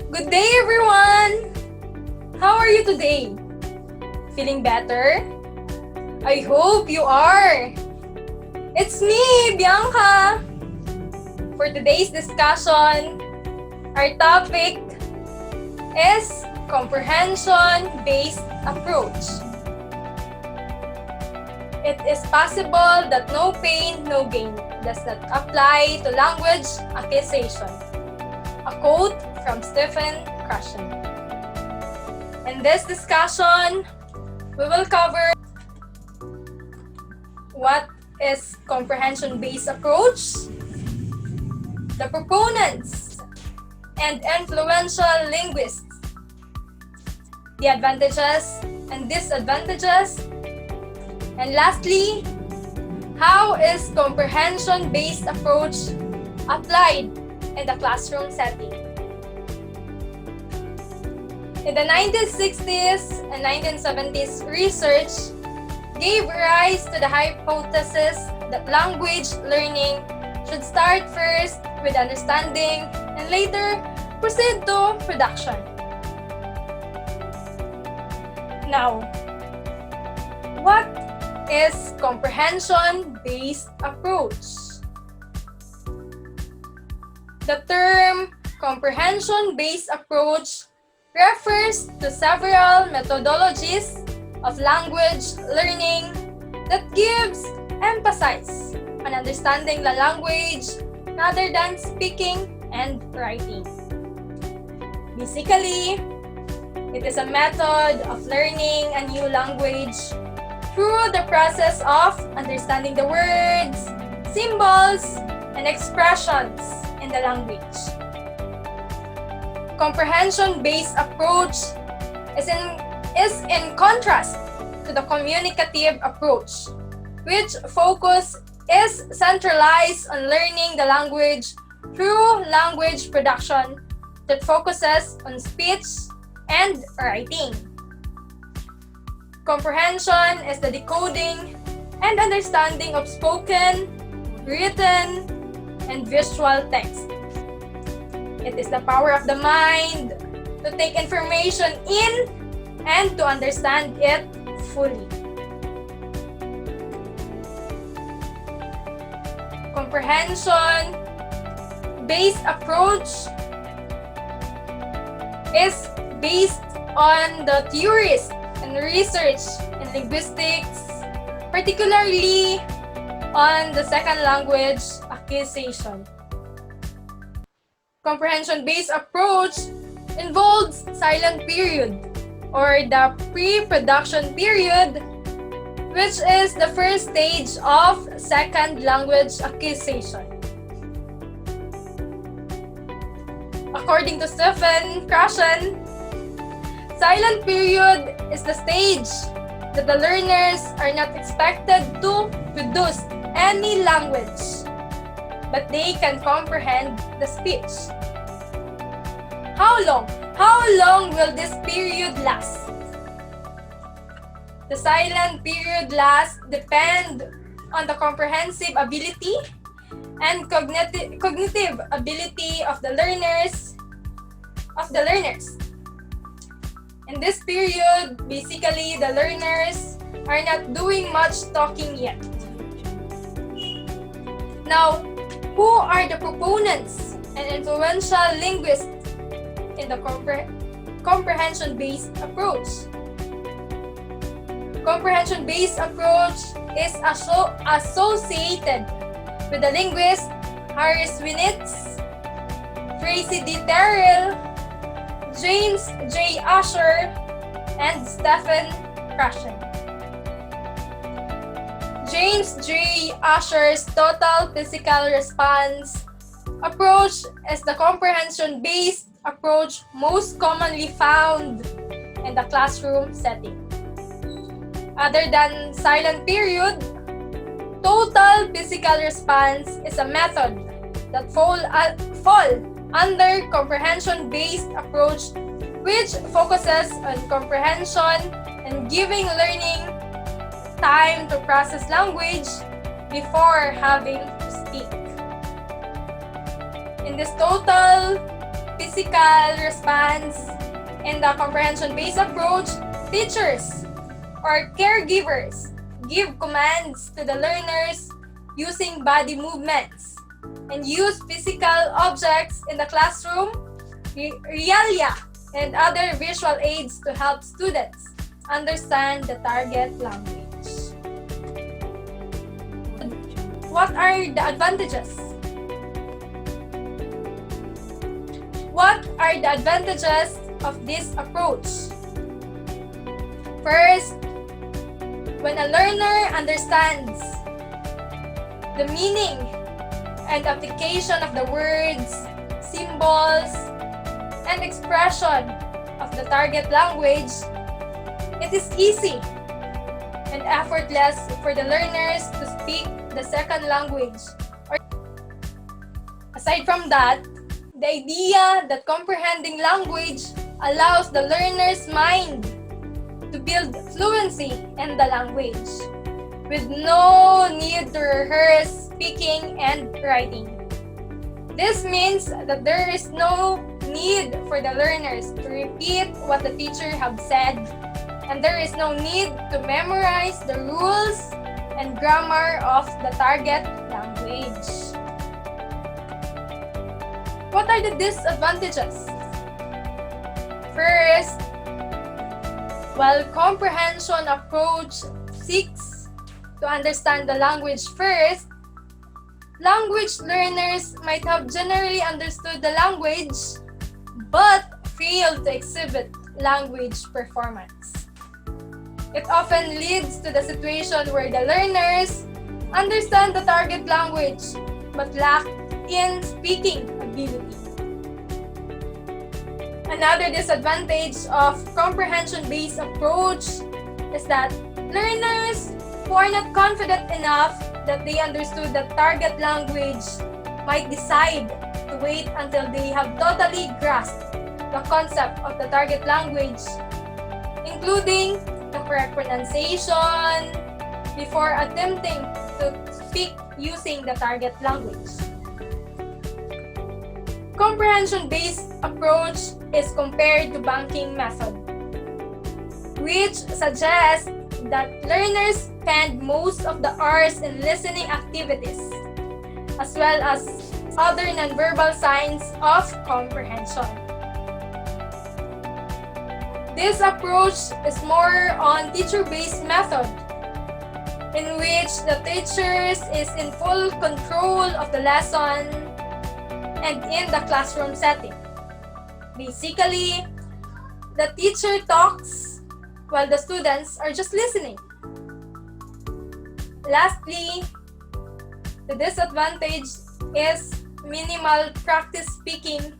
Good day, everyone! How are you today? Feeling better? I hope you are! It's me, Bianca! For today's discussion, our topic is Comprehension-Based Approach. It is possible that no pain, no gain does not apply to language acquisition. A quote from Stephen Krashen. In this discussion, we will cover what is comprehension-based approach, the proponents and influential linguists, the advantages and disadvantages, and lastly, how is comprehension-based approach applied in the classroom setting? In the 1960s and 1970s, research gave rise to the hypothesis that language learning should start first with understanding and later proceed to production. Now, what is comprehension-based approach? The term comprehension-based approach refers to several methodologies of language learning that gives emphasis on understanding the language rather than speaking and writing. Basically, it is a method of learning a new language through the process of understanding the words, symbols, and expressions in the language. Comprehension-based approach is in contrast to the communicative approach, which focus is centralized on learning the language through language production that focuses on speech and writing. Comprehension is the decoding and understanding of spoken, written, and visual text. It is the power of the mind to take information in and to understand it fully. Comprehension-based approach is based on the theories and research in linguistics, particularly on the second language acquisition. Comprehension-based approach involves silent period or the pre-production period, which is the first stage of second language acquisition. According to Stephen Krashen, silent period is the stage that the learners are not expected to produce any language, but they can comprehend the speech. How long will this period last? The silent period lasts depend on the comprehensive ability and cognitive ability of the learners. In this period, basically the learners are not doing much talking yet. Now, who are the proponents and influential linguists in the comprehension-based approach? Comprehension-based approach is associated with the linguists Harris Winitz, Tracy D. Terrell, James J. Asher, and Stephen Krashen. James J. Asher's total physical response approach is the comprehension-based approach most commonly found in the classroom setting. Other than silent period, total physical response is a method that fall under comprehension-based approach, which focuses on comprehension and giving learning time to process language before having to speak. In this total physical response. In the comprehension-based approach, teachers or caregivers give commands to the learners using body movements and use physical objects in the classroom, realia, and other visual aids to help students understand the target language. What are the advantages? What are the advantages of this approach? First, when a learner understands the meaning and application of the words, symbols, and expression of the target language, it is easy and effortless for the learners to speak the second language. Aside from that, the idea that comprehending language allows the learner's mind to build fluency in the language with no need to rehearse speaking and writing. This means that there is no need for the learners to repeat what the teacher have said, and there is no need to memorize the rules and grammar of the target language. What are the disadvantages? First, while comprehension approach seeks to understand the language first, language learners might have generally understood the language but fail to exhibit language performance. It often leads to the situation where the learners understand the target language but lack in speaking ability. Another disadvantage of comprehension-based approach is that learners who are not confident enough that they understood the target language might decide to wait until they have totally grasped the concept of the target language, including the correct pronunciation, before attempting to speak using the target language. Comprehension-based approach is compared to banking method, which suggests that learners spend most of the hours in listening activities, as well as other nonverbal signs of comprehension. This approach is more on teacher-based method, in which the teachers is in full control of the lesson and in the classroom setting. Basically, the teacher talks while the students are just listening. Lastly, the disadvantage is minimal practice speaking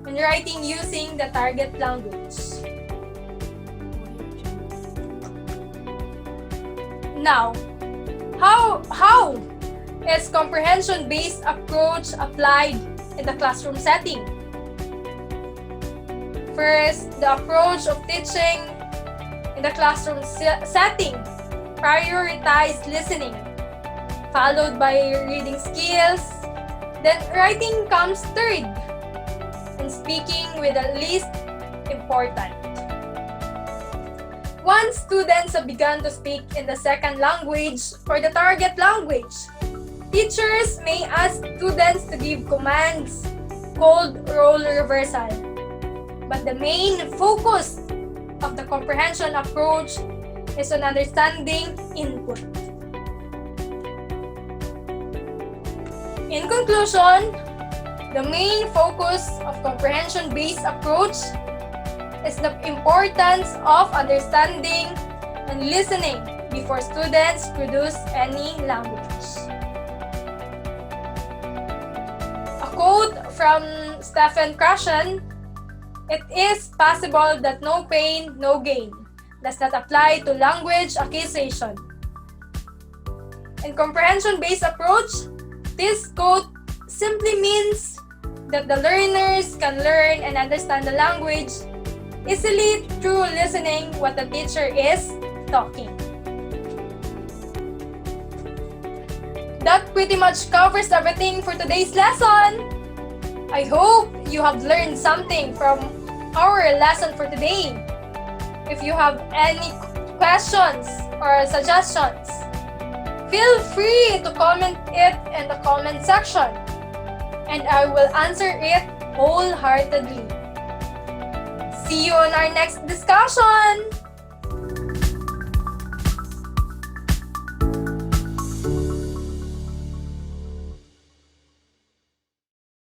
and writing using the target language. Now, how is comprehension-based approach applied in the classroom setting? First, the approach of teaching in the classroom setting prioritize listening, followed by reading skills, then writing comes third, and speaking with the least important. Once students have begun to speak in the second language or the target language, teachers may ask students to give commands called role reversal. But the main focus of the comprehension approach is on understanding input. In conclusion, the main focus of comprehension-based approach is the importance of understanding and listening before students produce any language. A quote from Stephen Krashen: "It is possible that no pain, no gain" does not apply to language acquisition. In comprehension-based approach, this quote simply means that the learners can learn and understand the language easily through listening what the teacher is talking. That pretty much covers everything for today's lesson. I hope you have learned something from our lesson for today. If you have any questions or suggestions, feel free to comment it in the comment section, and I will answer it wholeheartedly. See you on our next discussion!